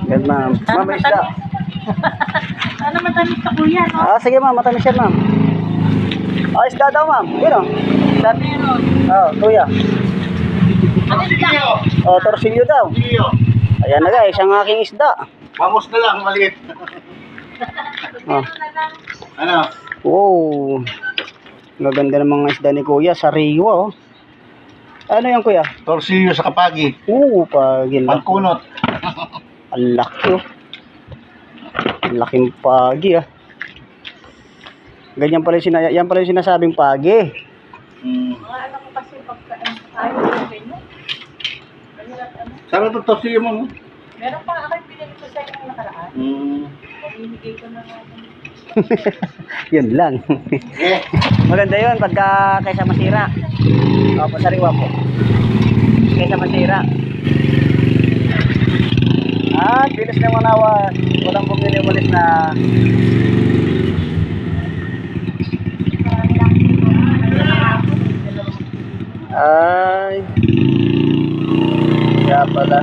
Yan, ma'am. Ma'am, may isda. Sana matamis ka kuya, no? Ah, sige ma'am, matamis yan, ma'am. Ah, isda daw, ma'am. Yun o. Isda. Oh, kuya. Ano isda? Oh, torsilyo daw. Ayan na guys, ang aking isda. Vamos na lang, maliit. Oh. Ano? Wow. Maganda ng mga isda ni kuya. Sariwa, oh. Ano yan, kuya? Torsilyo sa kapagi. Pagin. Pagkunot. Ang laki, oh. Ang laking pagi, ah. Ganyan pala yan pala yung sinasabing pagi. Mga anak ko kasi pagkaan ayaw ko ganyan. Saan ito torsilyo mo? Meron pa ako yung pinili ko sa inyo nakaraan. Pamimigay ko na nga. Yun lang. Eh. Maganda yun pagka kaysa masira. Opo, sariwa po. Kaysa masira. At bilis na manawa. Walang bumili ulit na. Ay. Kaya pala.